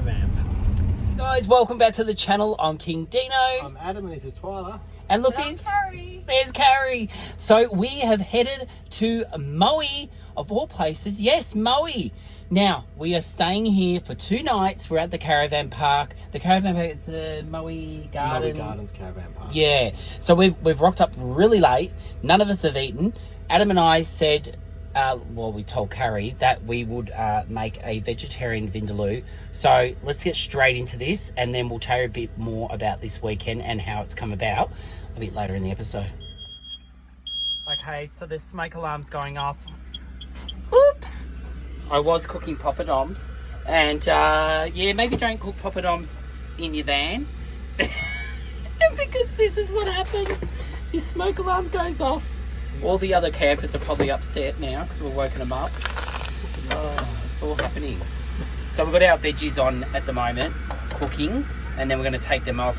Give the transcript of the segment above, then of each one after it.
Caravan. Hey guys, welcome back to the channel. I'm King Dino. I'm Adam and this is Twyla. And look, Carrie. there's Carrie. So we have headed to Maui, of all places. Yes, Maui. Now, we are staying here for 2 nights. We're at the Caravan Park. The Caravan Park, it's a Maui Garden. Maui Gardens Caravan Park. Yeah. So we've rocked up really late. None of us have eaten. Adam and I said, we told Carrie that we would make a vegetarian vindaloo. So let's get straight into this, and then we'll tell you a bit more about this weekend and how it's come about a bit later in the episode. Okay, so the smoke alarm's going off. Oops! I was cooking poppadoms, and maybe don't cook poppadoms in your van because this is what happens. Your smoke alarm goes off. All the other campers are probably upset now because we're woken them up. Oh, it's all happening. So we've got our veggies on at the moment, cooking, and then we're going to take them off,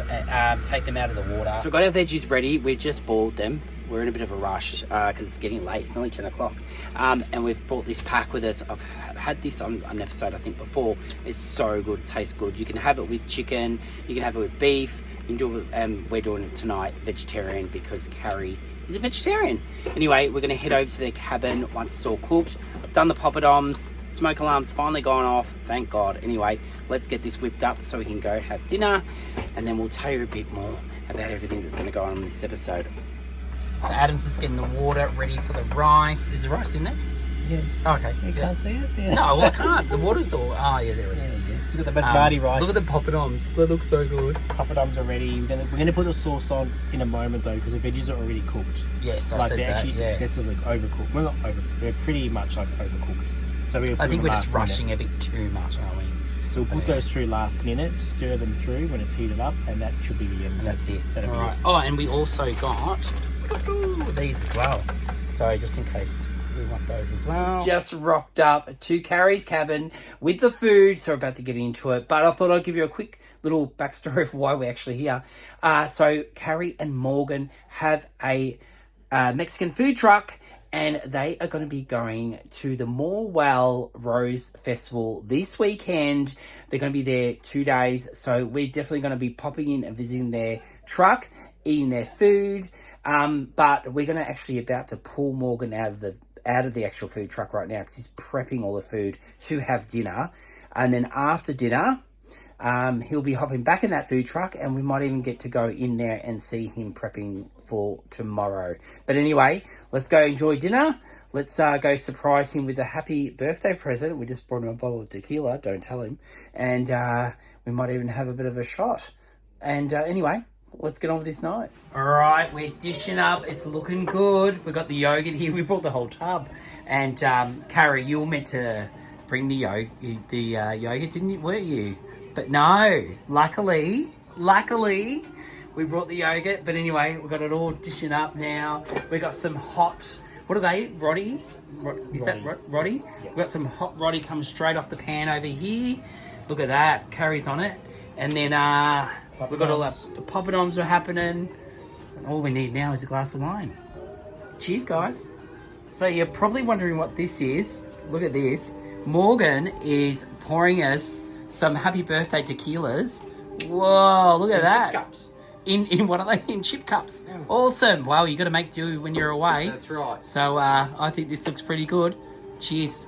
take them out of the water. So we've got our veggies ready. We've just boiled them. We're in a bit of a rush because it's getting late. It's only 10 o'clock. And we've brought this pack with us. I've had this on an episode, I think, before. It's so good. It tastes good. You can have it with chicken. You can have it with beef. You can do it, we're doing it tonight, vegetarian, because Carrie is a vegetarian. Anyway, we're going to head over to their cabin once it's all cooked. I've done the poppadoms. Smoke alarm's finally gone off. Thank God. Anyway, let's get this whipped up so we can go have dinner. And then we'll tell you a bit more about everything that's going to go on in this episode. So Adam's just getting the water ready for the rice. Is the rice in there? Yeah. Okay. You can't see it? Yeah. No, well, I can't. The water's all... Oh, yeah, there it is. Yeah. So we've got the basmati rice. Look at the poppadoms. They look so good. Poppadoms are ready. We're gonna put the sauce on in a moment though, because the veggies are already cooked. Yes, I like said they're that, actually yeah. excessively overcooked. Well, not over. They're pretty much like overcooked. So I think we're just rushing a bit too much, aren't we? So we'll put those through last minute, stir them through when it's heated up, and that should be the end. That's it. That'll be All right. it. Oh, and we also got these as well. So just in case we want those as well. Just rocked up to Carrie's cabin with the food, so we're about to get into it. But I thought I'd give you a quick little backstory of why we're actually here. So Carrie and Morgan have a Mexican food truck, and they are going to be going to the Morwell Rose Festival this weekend. They're going to be there 2 days, so we're definitely going to be popping in and visiting their truck, eating their food. But we're going to actually about to pull Morgan out of the actual food truck right now because he's prepping all the food to have dinner. And then after dinner, he'll be hopping back in that food truck, and we might even get to go in there and see him prepping for tomorrow. But anyway, let's go enjoy dinner. Let's go surprise him with a happy birthday present. We just brought him a bottle of tequila, don't tell him. And we might even have a bit of a shot. And anyway, let's get on with this night. All right, we're dishing up. It's looking good. We've got the yogurt here. We brought the whole tub. And Carrie, you were meant to bring the yogurt, didn't you? Weren't you? But no, luckily, we brought the yogurt. But anyway, we've got it all dishing up now. We've got some hot, what are they, Roddy? Is that Roddy? Yeah. We've got some hot Roddy coming straight off the pan over here. Look at that, Carrie's on it. And then we've got all that, the poppadoms are happening. And all we need now is a glass of wine. Cheers, guys. So you're probably wondering what this is. Look at this. Morgan is pouring us some happy birthday tequilas. Whoa, look at that. Chip cups. In what are they? In chip cups. Yeah. Awesome. Wow, you got to make do when you're away. That's right. So I think this looks pretty good. Cheers.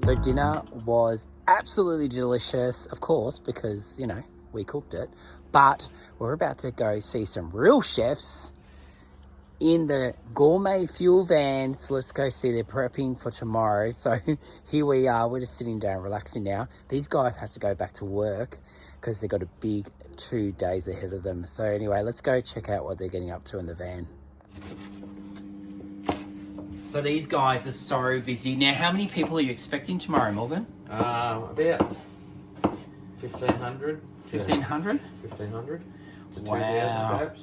So dinner was absolutely delicious, of course, because, you know, we cooked it. But we're about to go see some real chefs in the gourmet fuel van. So let's go see their prepping for tomorrow. So here we are. We're just sitting down, relaxing now. These guys have to go back to work because they've got a big 2 days ahead of them. So anyway, let's go check out what they're getting up to in the van. So these guys are so busy. Now, how many people are you expecting tomorrow, Morgan? About 1,500. 1,500? 1,500 to 2,000 Wow. perhaps.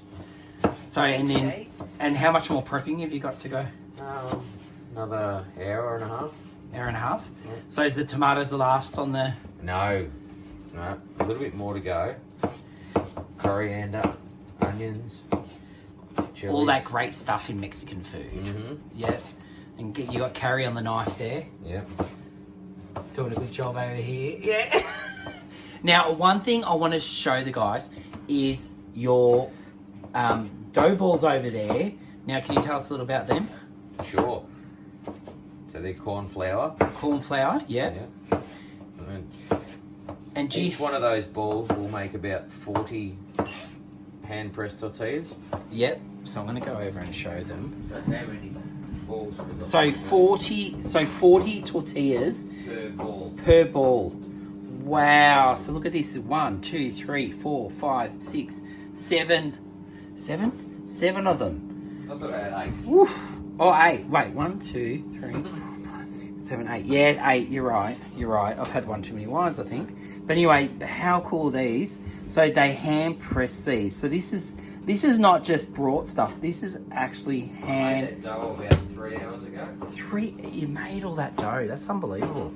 So, and how much more prepping have you got to go? Another hour and a half. Hour and a half? Yeah. So is the tomatoes the last on the... No, a little bit more to go. Coriander, onions, all that great stuff in Mexican food. Yep. And you got Carrie on the knife there. Yep. Doing a good job over here. Yeah. Now, one thing I want to show the guys is your dough balls over there. Now, can you tell us a little about them? Sure. So they're corn flour. Corn flour, yeah. And each one of those balls will make about 40 hand-pressed tortillas. Yep. So I'm going to go over and show them. So how many balls? So 40 tortillas per ball. Wow. So look at this. 1, 2, 3, 4, 5, 6, 7. 7 of them. I thought I had 8. Woof. Oh, 8. Wait, 1, 2, 3, 4, 5, 6, 7, 8. Yeah, 8. You're right. I've had one too many wines, I think. But anyway, how cool are these? So they hand press these. So this is not just brought stuff. This is actually hand. I made that dough about 3 hours ago. You made all that dough. That's unbelievable.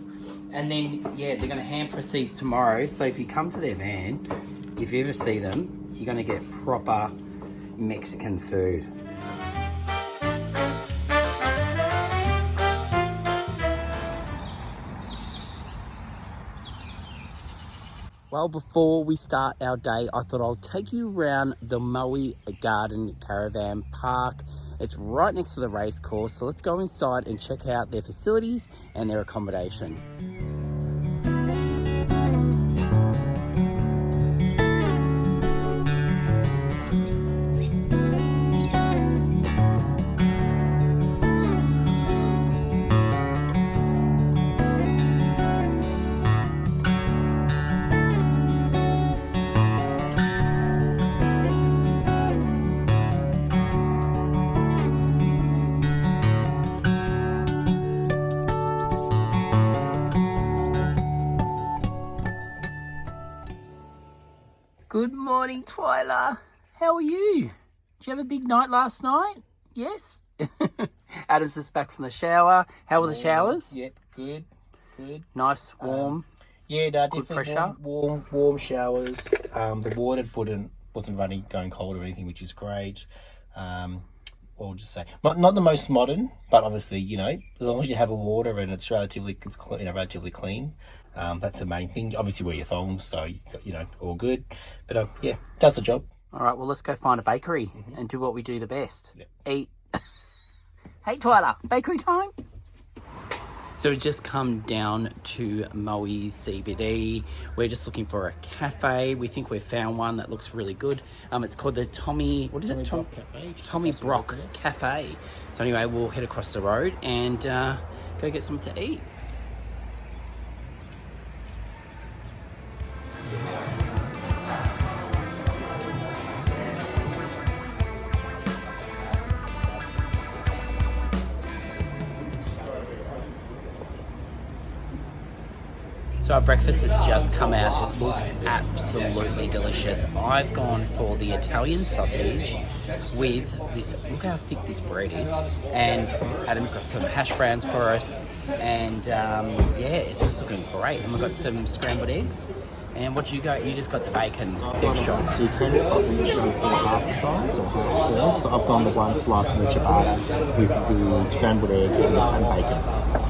And then they're going to hand press these tomorrow. So if you come to their van, if you ever see them, you're going to get proper Mexican food. Well, before we start our day, I thought I'll take you around the Maui Garden Caravan Park. It's right next to the race course, so let's go inside and check out their facilities and their accommodation. Good morning, Twyla. How are you? Did you have a big night last night? Yes? Adam's just back from the shower. How were the showers? Yep, good. Nice, warm. Yeah, no, good definitely pressure. Warm showers. The water wasn't running, going cold or anything, which is great. What would you say? Not the most modern, but obviously, as long as you have a water and it's relatively clean. That's the main thing. Obviously, wear your thongs, so all good. But does the job. All right, well, let's go find a bakery and do what we do the best. Yep. Eat. Hey, Twyla, bakery time. So we just come down to Maui CBD. We're just looking for a cafe. We think we've found one that looks really good. It's called the Tommy Brock Cafe. Tommy Brock Cafe. So anyway, we'll head across the road and go get something to eat. So our breakfast has just come out. It looks absolutely delicious. I've gone for the Italian sausage with this. Look how thick this bread is. And Adam's got some hash browns for us. And it's just looking great. And we've got some scrambled eggs. And what did you go? You just got the bacon extra. So you can go for half the size or half serve. So I've gone with one slice of the ciabatta with the scrambled egg and bacon.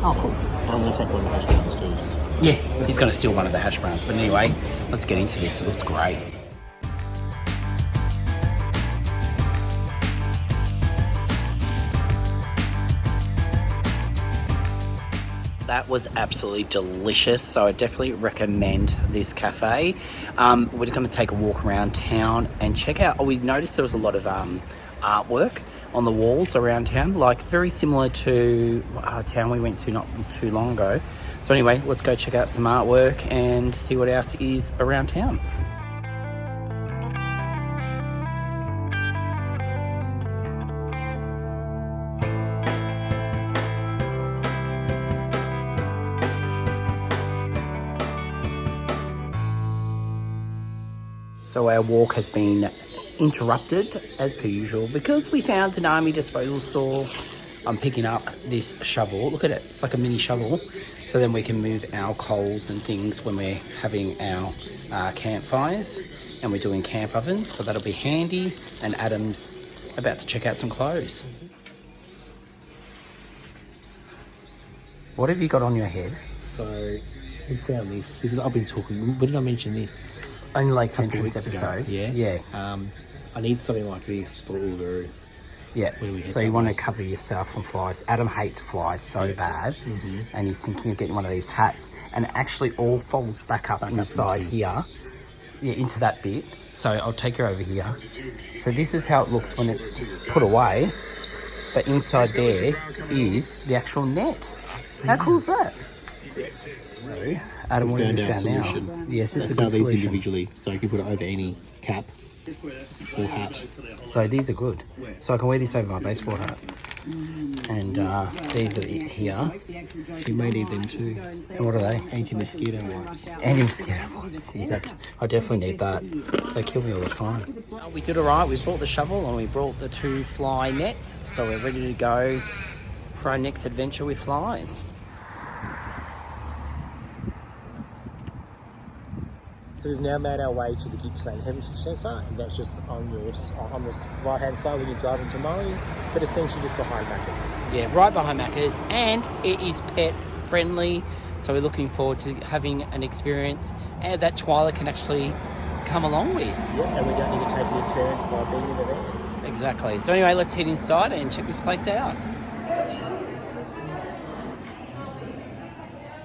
Oh, cool. I'm going to take one of the hash browns too. Yeah, he's going to steal one of the hash browns. But anyway, let's get into this. It looks great. That was absolutely delicious, so I definitely recommend this cafe. We're going to take a walk around town and check out. We noticed there was a lot of artwork on the walls around town, like very similar to a town we went to not too long ago. So anyway, let's go check out some artwork and see what else is around town. So our walk has been interrupted as per usual because we found an army disposal store. I'm picking up this shovel. Look at it. It's like a mini shovel. So then we can move our coals and things when we're having our campfires and we're doing camp ovens. So that'll be handy. And Adam's about to check out some clothes. What have you got on your head? So we found this. This is I've been talking. When did I mention this? Only like Couple sentence weeks ago. episode. Yeah. Yeah. I need something like this for Uluru. Yeah. When we hit So that you want to way. cover yourself from flies. Adam hates flies so bad, and he's thinking of getting one of these hats, and it actually all folds back up inside here. Yeah, into that bit. So I'll take you over here. So this is how it looks when it's put away. But inside there is the actual net. How cool is that? So, Adam, what have you found now? Yes, this is a good Sell these solution. individually, so you can put it over any cap or hat. So these are good. So I can wear this over my baseball hat. And these are it here. You may need them too. And what are they? Anti-mosquito wipes. Anti-mosquito wipes. Yeah, I definitely need that. They kill me all the time. We did all right. We brought the shovel and we brought the 2 fly nets. So we're ready to go for our next adventure with flies. So we've now made our way to the Gippsland Heritage Centre, and that's just on the right-hand side when you're driving to Maui, but essentially just behind Macca's. Yeah, right behind Macca's, and it is pet friendly. So we're looking forward to having an experience that Twyla can actually come along with. Yeah, and we don't need to take any turns by being in the van. Exactly. So anyway, let's head inside and check this place out.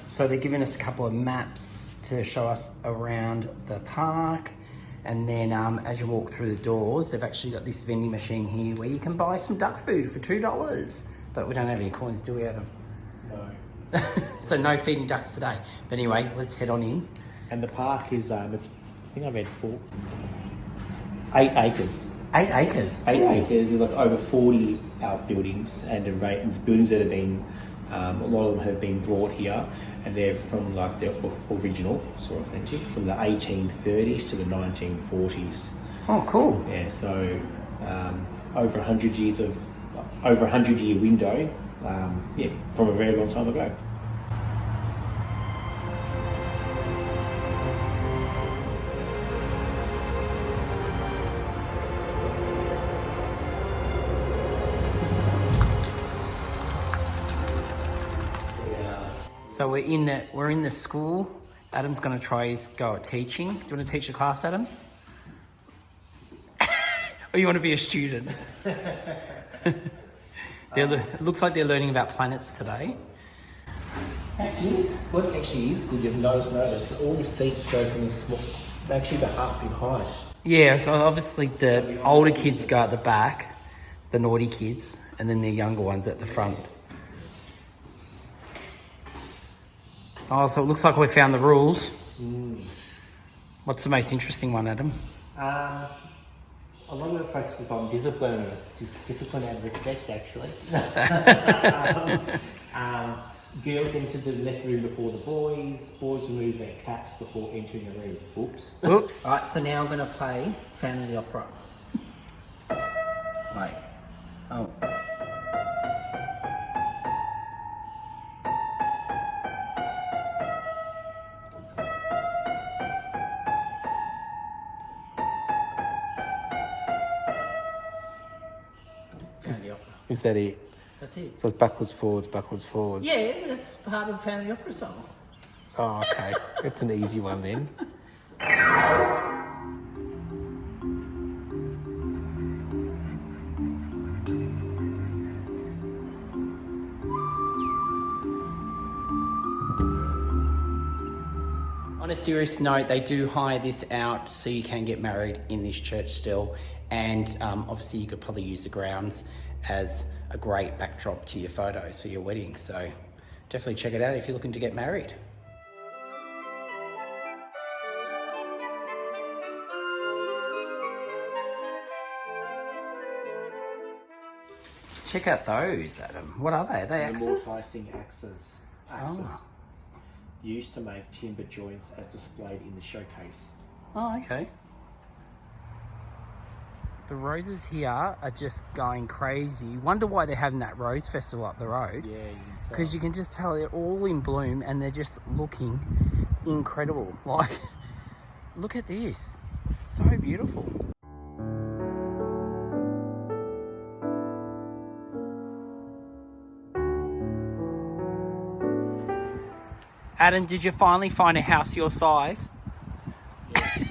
So they're giving us a couple of maps to show us around the park, and then as you walk through the doors, they've actually got this vending machine here where you can buy some duck food for $2. But we don't have any coins, do we, Adam? No. So no feeding ducks today. But anyway, let's head on in. And the park is, I think I've had 8 acres. 8 acres. 8 acres. There's like over 40 outbuildings and buildings that have been, a lot of them have been brought here, and they're from like the original, sort of authentic, from the 1830s to the 1940s. Oh, cool. Yeah, so over 100 year window, yeah, from a very long time ago. So we're in the school. Adam's going to try his go at teaching. Do you want to teach the class, Adam? Or you want to be a student? It looks like they're learning about planets today. Actually, what actually is good, you've noticed that all the seats go from the small, they actually go up in height. Yeah, so obviously the older kids go at the back, the naughty kids, and then the younger ones at the front. Oh, so it looks like we found the rules. What's the most interesting one, Adam? A lot of it focuses on discipline and respect, actually. Girls enter the left room before the boys. Boys remove their caps before entering the room. Oops. Oops. All right, so now I'm going to play Phantom of the Opera. Wait. Oh. Phantom of the Opera. Is that it? That's it. So it's backwards, forwards. Yeah, that's part of Phantom of the Opera song. Oh, okay. It's an easy one then. On a serious note, they do hire this out so you can get married in this church still, and obviously you could probably use the grounds as a great backdrop to your photos for your wedding, so definitely check it out if you're looking to get married. Check out those, Adam. What are they? Are they axes? Mortising axes. Oh. Used to make timber joints as displayed in the showcase. Oh, okay. The roses here are just going crazy. Wonder why they're having that rose festival up the road. Yeah, you can tell. Because you can just tell they're all in bloom and they're just looking incredible. Like, look at this. It's so beautiful. Adam, did you finally find a house your size? Yeah.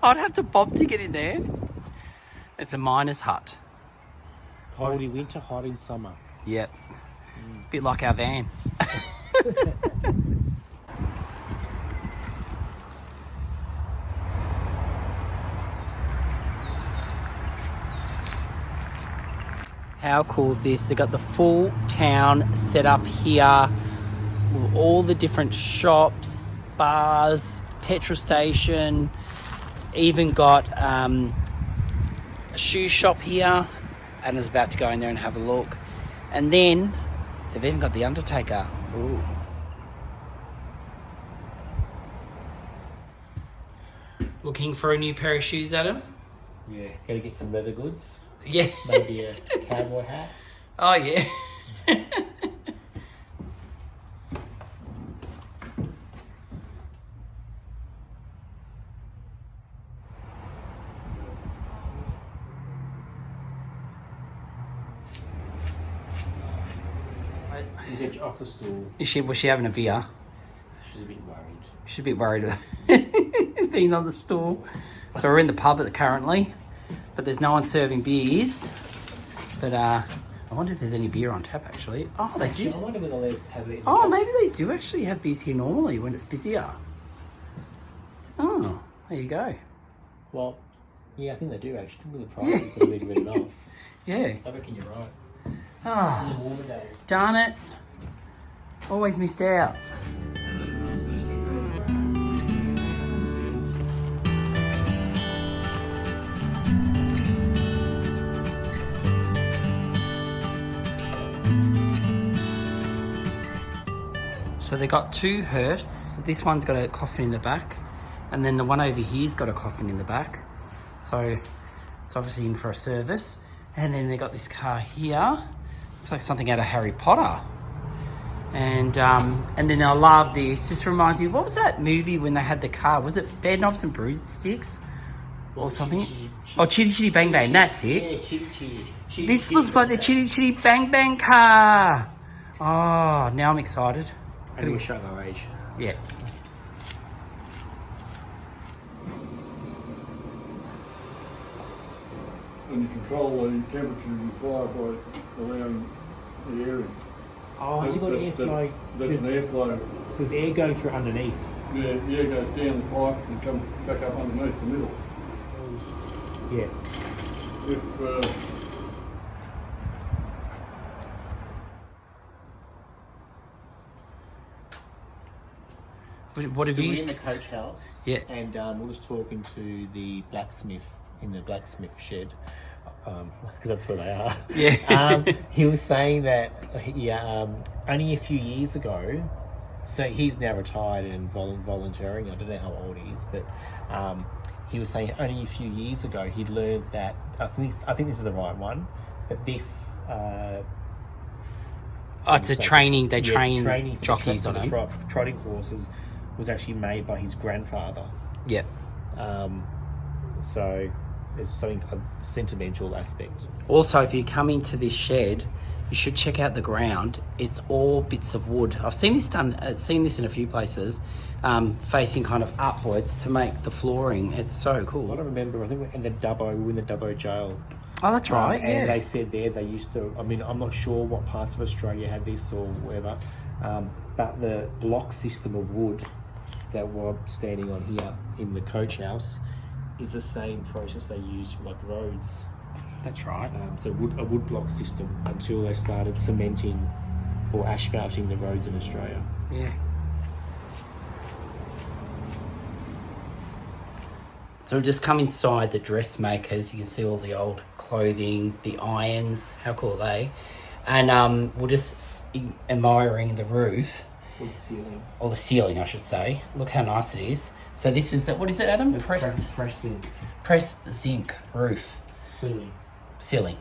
I'd have to bob to get in there. It's a miner's hut. Cold in winter, hot in summer. Yep. Bit like our van. How cool is this? They've got the full town set up here with all the different shops, bars, petrol station. It's even got a shoe shop here. And is about to go in there and have a look. And then they've even got the Undertaker. Ooh. Looking for a new pair of shoes, Adam? Yeah, gotta get some leather goods. Yeah. Maybe a cowboy hat. Oh, yeah. You get your office stool. Was she having a beer? She's a bit worried. She's a bit worried about being on the stool. So we're in the pub currently, but there's no one serving beers. But I wonder if there's any beer on tap actually. Oh, they do. I wonder whether they have it in the Oh, pub. maybe they do actually have beers here normally when it's busier. Oh, there you go. Well, yeah, I think they do actually. With the prices that have been written off. Yeah. I reckon you're right. Oh, In the warmer days. darn it. Always missed out. So they got two hearses. This one's got a coffin in the back, and then the one over here's got a coffin in the back. So it's obviously in for a service. And then they got this car here. Looks like something out of Harry Potter. And then I love this. This reminds me, what was that movie when they had the car? Was it Bed Knobs and Broomsticks or something? Oh, Chitty Chitty Bang Bang. That's it. Yeah, chitty chitty. This looks like the Chitty Chitty Bang Bang car. Oh, now I'm excited. And we'll show our age. Yeah. And you control the temperature of your fire by allowing the air in. Oh, has it got airflow? That's an airflow. So there's air going through underneath. Yeah, the air goes down the pipe and comes back up underneath the middle. Yeah. If What have So you we're in used? the coach house. Yeah. And we're just talking to the blacksmith in the blacksmith shed. Because that's where they are. Yeah. He was saying that only a few years ago, so he's now retired and volunteering. I don't know how old he is, but he was saying only a few years ago he'd learned that, I think this is the right one, but this... Oh, it's a training. They train training for jockeys on them. Trotting horses was actually made by his grandfather. Yep. So there's something a sentimental aspect. Also, if you come into this shed, you should check out the ground. It's all bits of wood. I've seen this in a few places, facing kind of upwards to make the flooring. It's so cool. I don't remember. I think we were in the Dubbo jail. Oh, that's right. And Yeah. they said there they used to. I mean, I'm not sure what parts of Australia had this or whatever, but the block system of wood that we're standing on here in the coach house is the same process they use for like roads. That's right. So a wood block system until they started cementing or asphalting the roads in Australia. Yeah. So we've just come inside the dressmakers. You can see all the old clothing, the irons. How cool are they? And we're just admiring the roof. Or the ceiling. Or the ceiling, I should say. Look how nice it is. So this is, what is it, Adam? Press zinc. Pressed zinc roof. Ceiling.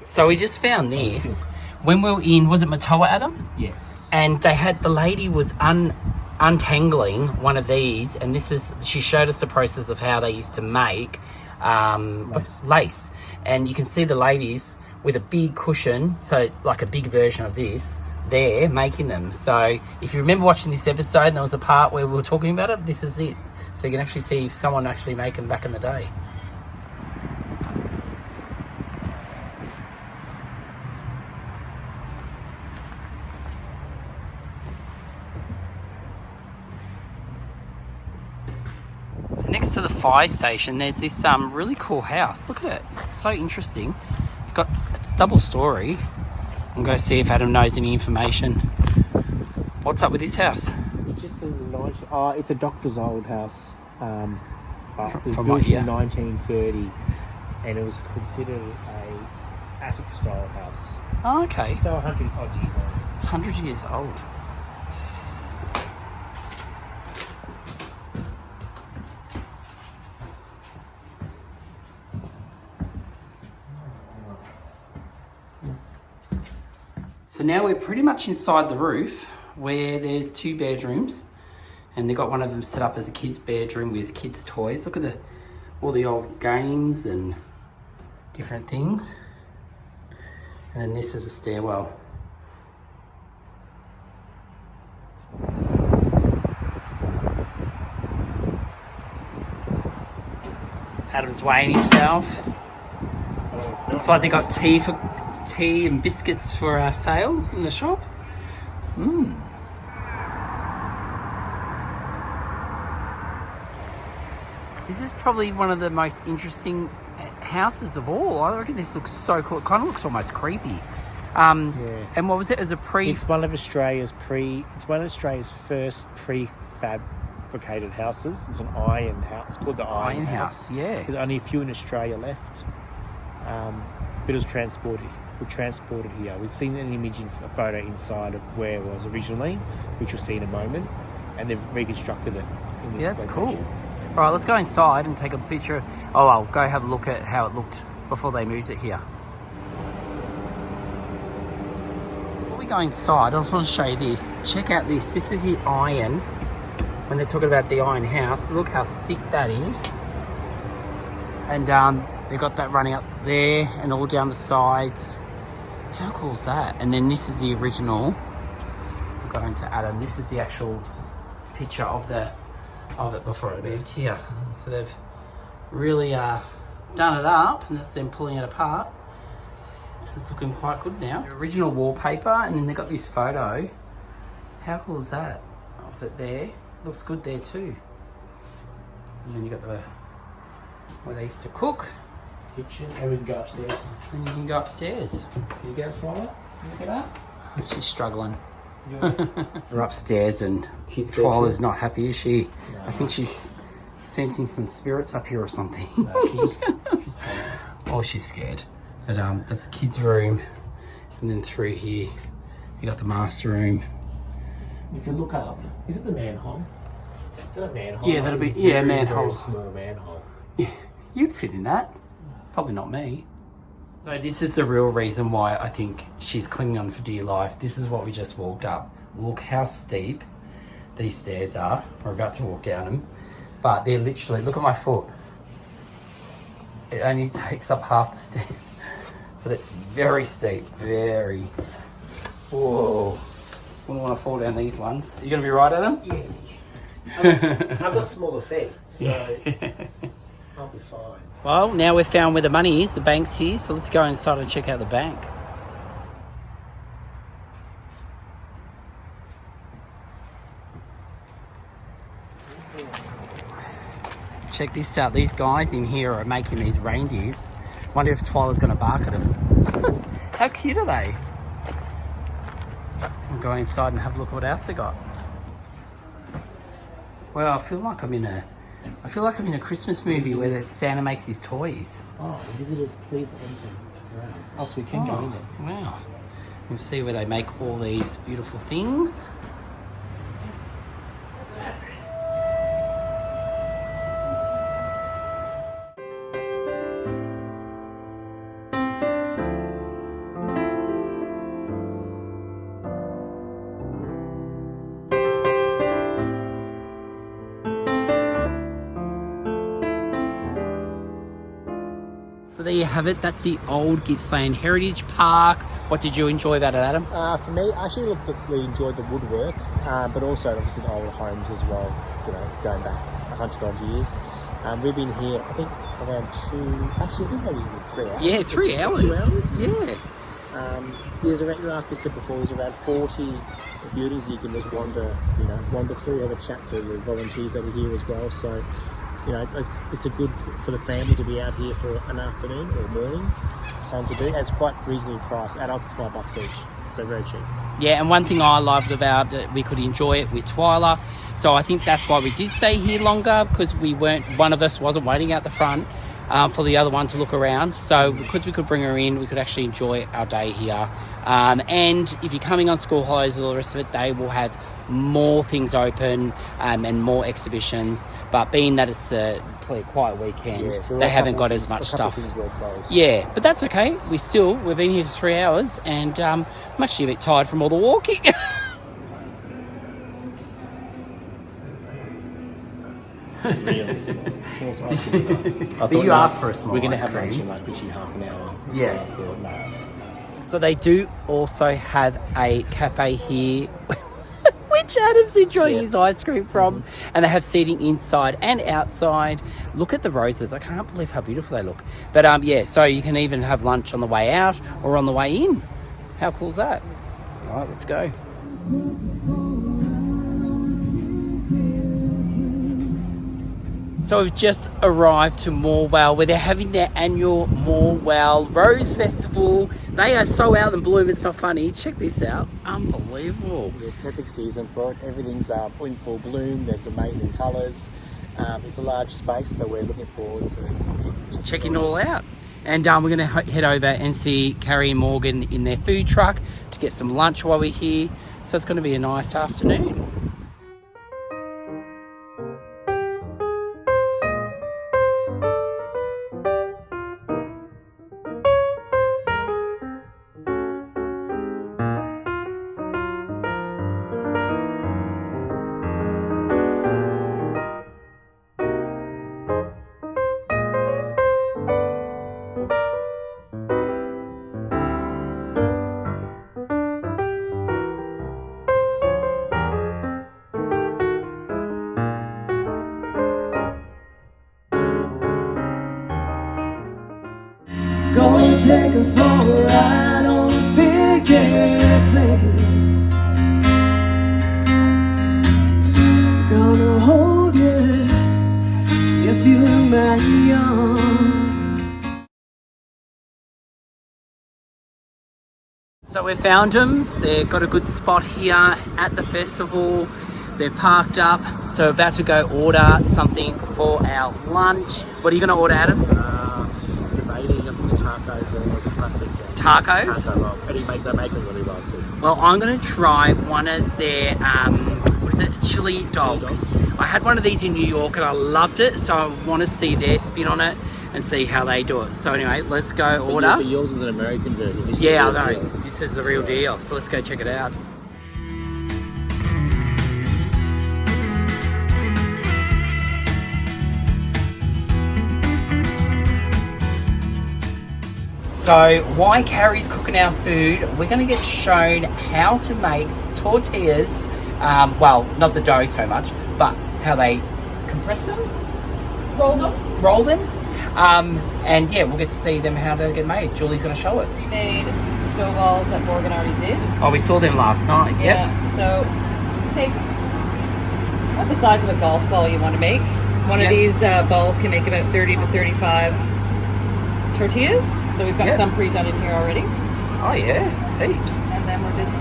So we just found this. When we were in, was it Matoa, Adam? Yes. And they had, the lady was untangling one of these, and she showed us the process of how they used to make lace. And you can see the ladies with a big cushion, so it's like a big version of this, there making them. So if you remember watching this episode and there was a part where we were talking about it, this is it. So you can actually see someone actually make them back in the day. So next to the fire station, there's this really cool house. Look at it. It's so interesting. It's double story. I'm going to see if Adam knows any information. What's up with this house? It just says it's a doctor's old house. It was From built what year? in 1930, and it was considered a attic style house. Oh, okay. So 100 odd years old. 100 years old. So now we're pretty much inside the roof where there's 2 bedrooms, and they've got one of them set up as a kid's bedroom with kids' toys. Look at all the old games and different things. And then this is a stairwell. Adam's weighing himself. Looks like they got tea and biscuits for sale in the shop. This is probably one of the most interesting houses of all. I reckon this looks so cool. It kind of looks almost creepy. Yeah. And what was it? As a It's one of Australia's first prefabricated houses. It's an iron house. It's called the Iron House. Yeah. There's only a few in Australia left. But it was transported here. We've seen an image, a photo inside of where it was originally, which we'll see in a moment, and they've reconstructed it in this That's location. cool. All right, let's go inside and take a picture. Oh, I'll go have a look at how it looked before they moved it here. Before we go inside, I just want to show you this. Check out this. This is the iron. When they're talking about the iron house, look how thick that is. And they've got that running up there and all down the sides. How cool is that? And then this is the original. I'll go into Adam. This is the actual picture of it before it moved here. So they've really done it up, and that's them pulling it apart. It's looking quite good now. The original wallpaper, and then they've got this photo. How cool is that? Of it there. Looks good there too. And then you got where they used to cook. Kitchen, and we can go upstairs. And you can go upstairs. Can you get us, Swallow? Can you get up? She's struggling. Yeah. We're upstairs, and Twiligh's not happy, is she? No. I think she's sensing some spirits up here or something. No, she's Oh, she's scared. But that's the kids' room, and then through here you got the master room. If you look up, is it the manhole? Is that a manhole? Yeah, that'll be It's a very, manhole. very small manhole. Yeah, you'd fit in that. Probably not me. So this is the real reason why I think she's clinging on for dear life. This is what we just walked up. Look how steep these stairs are. We're about to walk down them. But they're literally, look at my foot. It only takes up half the step. So that's very steep, very. Whoa. Wouldn't want to fall down these ones. Are you going to be right, Adam? Yeah. I've got smaller feet, so I'll be fine. Well, now we've found where the money is. The bank's here, so let's go inside and check out the bank. Check this out. These guys in here are making these reindeers. Wonder if Twyla's going to bark at them. How cute are they? I'll go inside and have a look at what else they got. Well, I feel like I'm in a Christmas movie where Santa makes his toys. Oh, visitors, please enter. Oh, so we can go in there. Wow. You can see where they make all these beautiful things. So there you have it. That's the old Gippsland Heritage Park. What did you enjoy about it, Adam? For me, I actually really enjoyed the woodwork, but also obviously the old homes as well, going back 100 odd years. We've been here, I think, around I think maybe even 3 hours. Yeah, 3 hours. 2 hours. Yeah. There's around, like we said before, there's around 40 buildings you can just wander through. Have a chat to the volunteers that are here as well. So, it's a good for the family to be out here for an afternoon or morning, something to do. And it's quite reasonably priced. Adults are $5 each, so very cheap. Yeah, and one thing I loved about it, we could enjoy it with Twyla. So I think that's why we did stay here longer, because one of us wasn't waiting out the front for the other one to look around. So because we could bring her in, we could actually enjoy our day here. And if you're coming on school holidays or the rest of it, they will have more things open and more exhibitions. But being that it's a pretty quiet weekend, they haven't got as much stuff. Yeah, but that's okay. We've been here for 3 hours, and I'm actually a bit tired from all the walking. Really small. But you asked for a small We're going to ice have cream. lunch in like literally half an hour. Yeah. So I thought, no. So they do also have a cafe here, which Adam's enjoying his ice cream from. And they have seating inside and outside. Look at the roses. I can't believe how beautiful they look. But so you can even have lunch on the way out or on the way in. How cool is that? All right, let's go. So we've just arrived to Morwell, where they're having their annual Morwell Rose Festival. They are so out and bloom, it's not funny. Check this out. Unbelievable. The perfect season for it. Everything's in full bloom. There's amazing colours. It's a large space, so we're looking forward to checking it all out. And we're going to head over and see Carrie and Morgan in their food truck to get some lunch while we're here. So it's going to be a nice afternoon. Gonna take her for a ride on a big airplane. Gonna hold you, yes you are my own. So we found them. They've got a good spot here at the festival. They're parked up. So we're about to go order something for our lunch. What are you going to order, Adam? Tacos and there's a classic Tacos? taco roll. And they make them really well too. Well, I'm going to try one of their, chili dogs. I had one of these in New York and I loved it, so I want to see their spin on it and see how they do it. So anyway, let's go order. But yours is an American version. This Yeah, is I know. deal. This is the real deal. So let's go check it out. So while Carrie's cooking our food, we're going to get shown how to make tortillas. Well, not the dough so much, but how they compress them, roll them. And yeah, we'll get to see them how they get made. Julie's going to show us. We made dough balls that Morgan already did. Oh, we saw them last night. Yep. Yeah. So just take about the size of a golf ball you want to make. One of these balls can make about 30 to 35 tortillas. So we've got some pre-done in here already. Oh yeah, heaps. And then we're just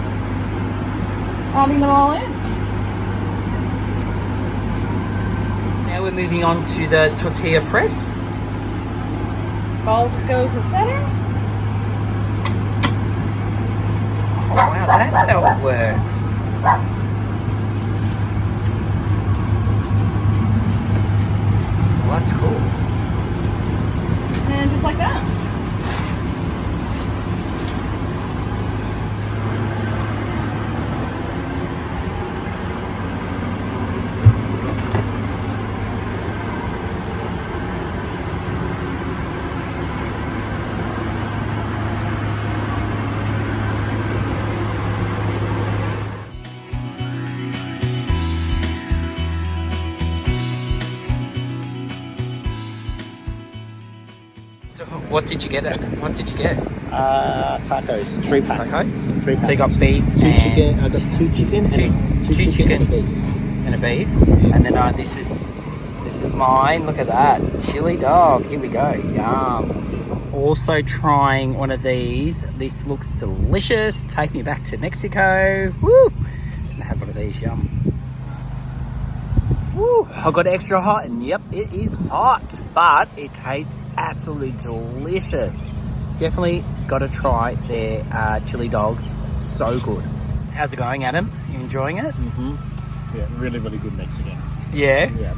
adding them all in. Now we're moving on to the tortilla press. Ball just goes in the center. Oh wow, that's how it works. Well, that's cool. And just like that. What did you get? Tacos, 3-pack. Tacos? 3-pack. So you got beef, Two and chicken. I got 2 chickens. Two chicken. And a beef. and a beef, and then this is mine. Look at that, chili dog. Here we go. Yum. Also trying one of these. This looks delicious. Take me back to Mexico. Woo! Gonna have one of these. Yum. Woo! I got extra hot, and yep, it is hot, but it tastes absolutely delicious. Definitely got to try their chili dogs. So good. How's it going, Adam? You enjoying it? Mm-hmm. Yeah, really, really good Mexican. Yeah. Yeah.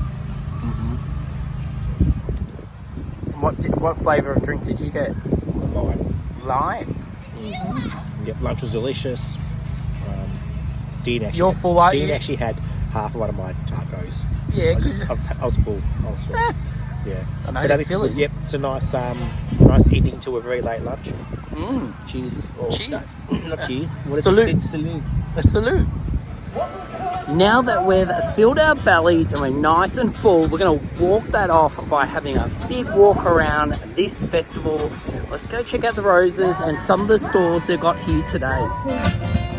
What flavour of drink did you get? Lime. Yep, lunch was delicious. Dean actually. You're full, aren't Dean you? actually had half of one of my tacos. Yeah, I was full. Yeah. I know But the it's, feeling. yep, it's a nice ending to a very late lunch. Cheers. Or, Cheers. No, not cheers. What is Salute. it? Salute. Salute. Now that we've filled our bellies and we're nice and full, we're going to walk that off by having a big walk around this festival. Let's go check out the roses and some of the stores they've got here today.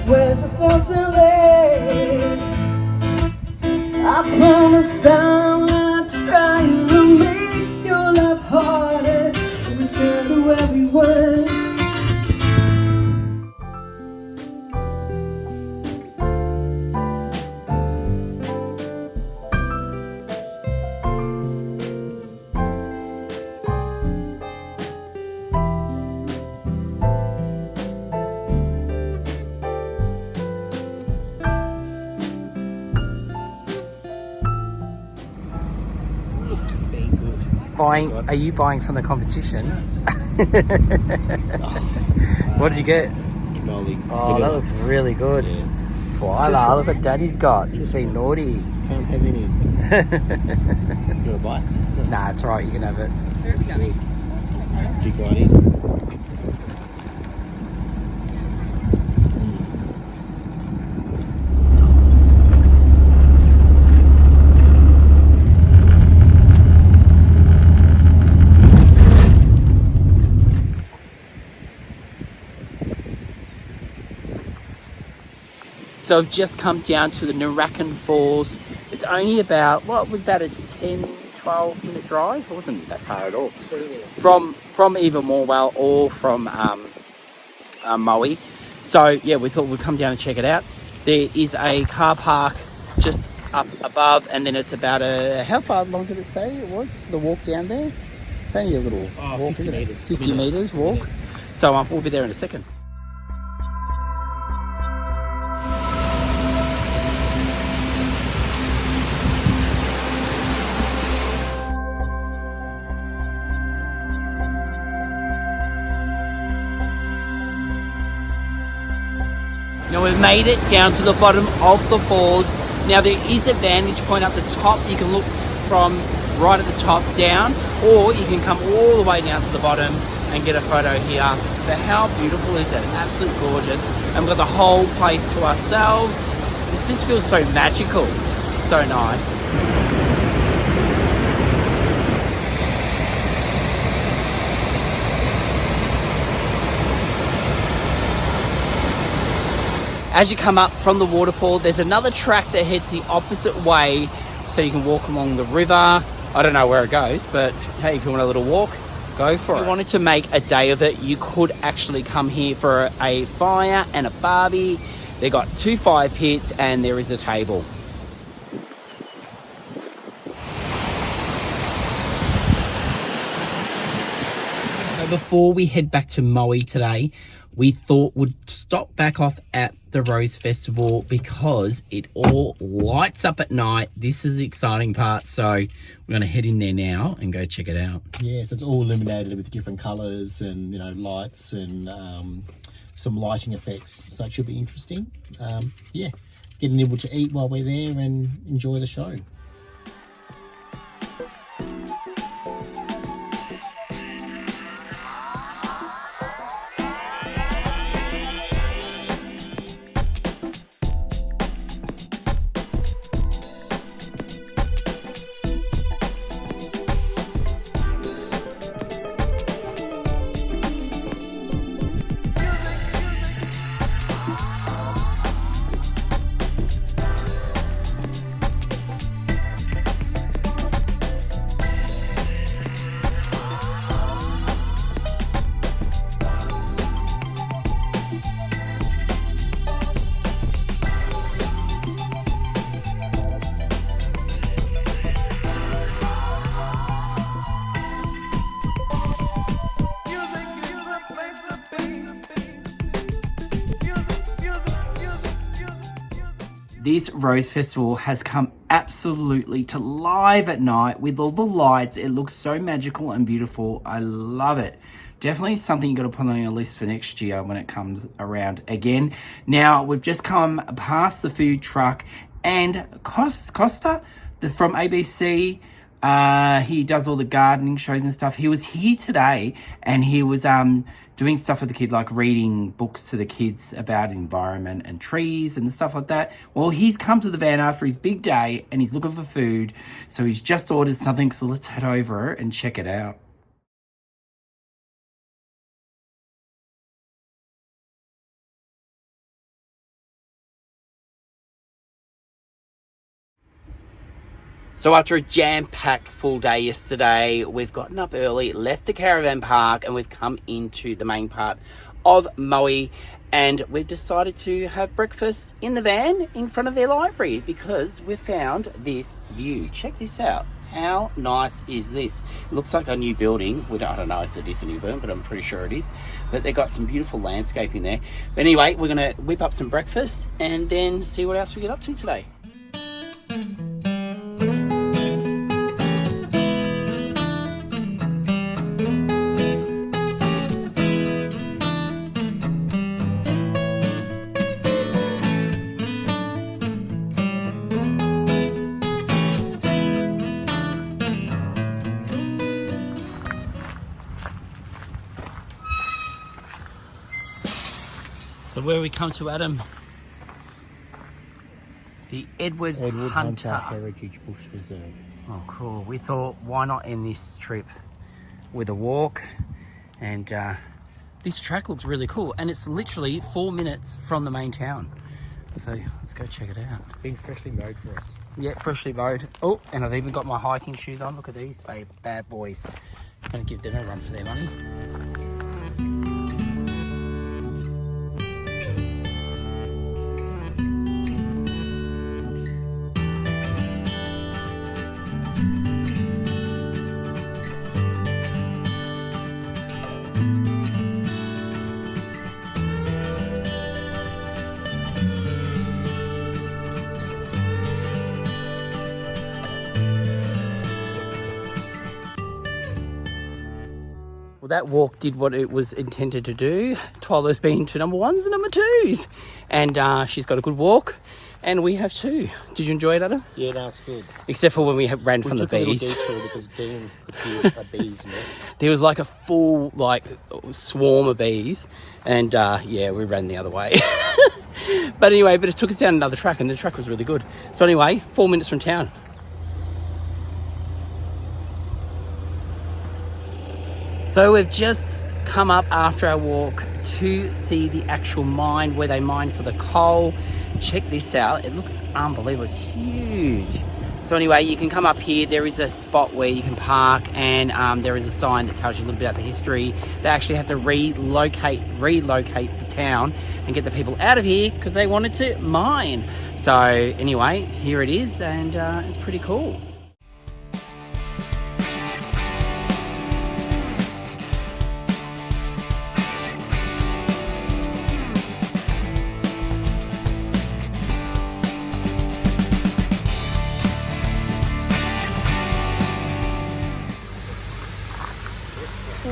Where's the sunset lake? I promise I'm not trying to make your life harder. Return to where we were. Are you buying from the competition? What did you get? Cannoli. Oh, that looks really good. Yeah. Twyla, look what Daddy's got. He's been naughty. Can't have any. You want to buy? Nah, it's alright, you can have it. Dig right in. So I've just come down to the Narracan Falls. It's only about a 10-12 minute drive. It wasn't that far at all. 20 minutes. From either Morwell or from Maui. So yeah, we thought we'd come down and check it out. There is a car park just up above, and then it's about how far long did it say it was for the walk down there? It's only a little walk, 50 isn't it? metres. 50 metres walk. So we'll be there in a second. Now we've made it down to the bottom of the falls. Now there is a vantage point up the top. You can look from right at the top down, or you can come all the way down to the bottom and get a photo here. But how beautiful is it? Absolutely gorgeous. And we've got the whole place to ourselves. This just feels so magical. So nice. As you come up from the waterfall, there's another track that heads the opposite way, so you can walk along the river. I don't know where it goes, but hey, if you want a little walk, go for it. If you wanted to make a day of it, you could actually come here for a fire and a barbie. They got 2 fire pits and there is a table. So before we head back to Maui today, we thought we'd stop back off at the Rose Festival because it all lights up at night. This is the exciting part, so we're going to head in there now and go check it out. Yeah, so it's all illuminated with different colours and, lights and some lighting effects. So it should be interesting. Yeah, getting able to eat while we're there and enjoy the show. this Rose Festival has come absolutely to life at night with all the lights. It looks so magical and beautiful. I love it. Definitely something you got to put on your list for next year when it comes around again. Now, we've just come past the food truck, and Costa from ABC, he does all the gardening shows and stuff. He was here today, and he was doing stuff with the kids, like reading books to the kids about environment and trees and stuff like that. Well, he's come to the van after his big day, and he's looking for food, so he's just ordered something. So let's head over and check it out. So after a jam-packed full day yesterday, we've gotten up early, left the caravan park, and we've come into the main part of Maui, and we've decided to have breakfast in the van in front of their library because we found this view. Check this out. How nice is this? It looks like a new building. I don't know if it is a new building, but I'm pretty sure it is. But they've got some beautiful landscape in there. But anyway, we're going to whip up some breakfast and then see what else we get up to today. So where we come to, Adam? The Edward Hunter Heritage Bush Reserve. Oh, cool. We thought, why not end this trip with a walk? And this track looks really cool. And it's literally 4 minutes from the main town. So let's go check it out. It's been freshly mowed for us. Yeah, freshly mowed. Oh, and I've even got my hiking shoes on. Look at these, bad boys. I'm going to give them a run for their money. Well, that walk did what it was intended to do. Tyler's been to number ones and number twos. And she's got a good walk. And we have too. Did you enjoy it, Adam? Yeah, no, it's good. Except for when we ran from the bees. We took a little detour because Dean could hear a bee's nest. There was like a full swarm of bees. And yeah, we ran the other way. But anyway, it took us down another track, and the track was really good. So anyway, 4 minutes from town. So we've just come up after our walk to see the actual mine where they mine for the coal. Check this out. It looks unbelievable. It's huge. So anyway, you can come up here. There is a spot where you can park, and there is a sign that tells you a little bit about the history. They actually have to relocate the town and get the people out of here because they wanted to mine. So anyway, here it is, and it's pretty cool.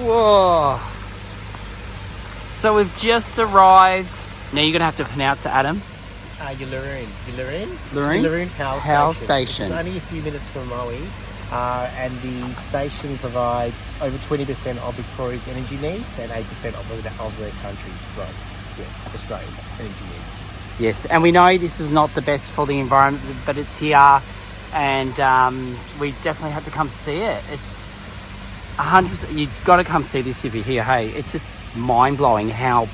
Whoa. So we've just arrived. Now you're going to have to pronounce it, Adam. Yallourn Power Station. It's only a few minutes from Maui, and the station provides over 20% of Victoria's energy needs and 8% of the country's, Australia's energy needs. Yes, and we know this is not the best for the environment, but it's here, and we definitely have to come see it. It's 100%. You've got to come see this if you're here. Hey, it's just mind-blowing how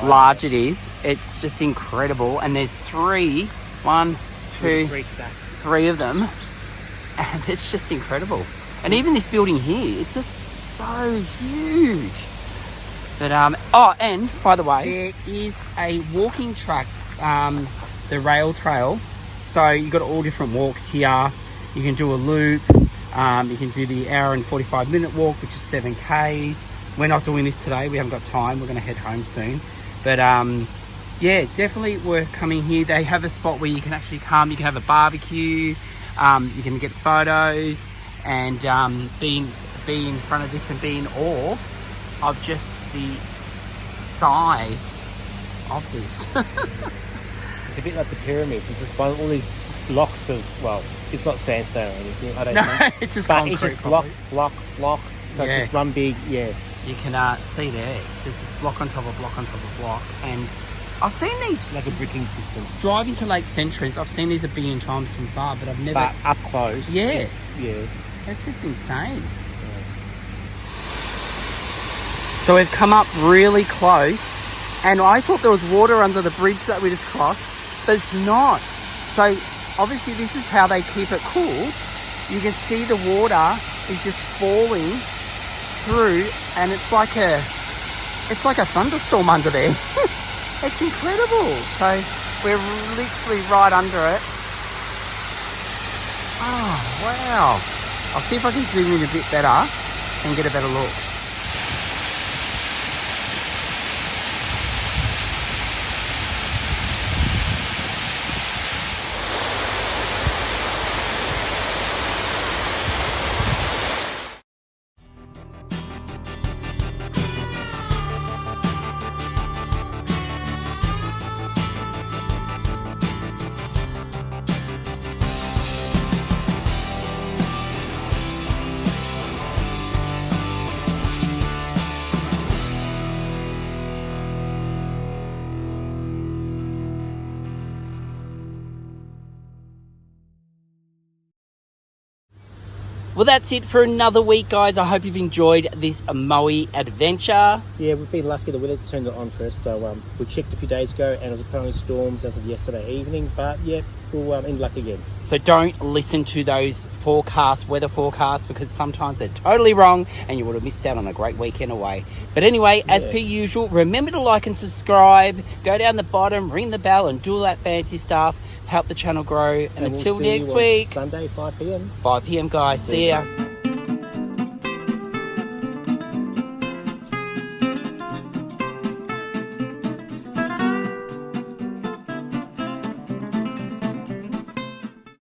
large it is. It's just incredible. And there's three stacks. Three of them, and it's just incredible. And even this building here, it's just so huge. But and by the way, there is a walking track, the rail trail. So you've got all different walks here. You can do a loop. You can do the hour and 45-minute walk, which is 7 Ks. We're not doing this today. We haven't got time. We're going to head home soon. But yeah, definitely worth coming here. They have a spot where you can actually come, you can have a barbecue, you can get photos, and be in front of this and be in awe of just the size of this. It's a bit like the pyramids. It's just all these blocks of, well, it's not sandstone or anything, I don't No, think. it's just But concrete. it's just probably. block. So Yeah. it's just one big, yeah. You can see there, there's this block on top of block on top of block, and I've seen these, Like a bricking system. driving to Lake Centrance, I've seen these a billion times from far, but I've never, But up close. Yeah. It's it's just insane. So we've come up really close, and I thought there was water under the bridge that we just crossed, but it's not. So obviously this is how they keep it cool. You can see the water is just falling through, and it's like a thunderstorm under there. It's incredible. So we're literally right under it. Oh wow. I'll see if I can zoom in a bit better and get a better look. Well, that's it for another week, guys. I hope you've enjoyed this Maui adventure. Yeah, we've been lucky. The weather's turned it on for us. So we checked a few days ago, and it was apparently storms as of yesterday evening. But yeah, we'll in luck again. So don't listen to those weather forecasts, because sometimes they're totally wrong and you would have missed out on a great weekend away. But anyway, as per usual, remember to like and subscribe. Go down the bottom, ring the bell, and do all that fancy stuff. Help the channel grow. And until we'll see next you week, on Sunday, 5 p.m. 5 p.m, guys. See ya.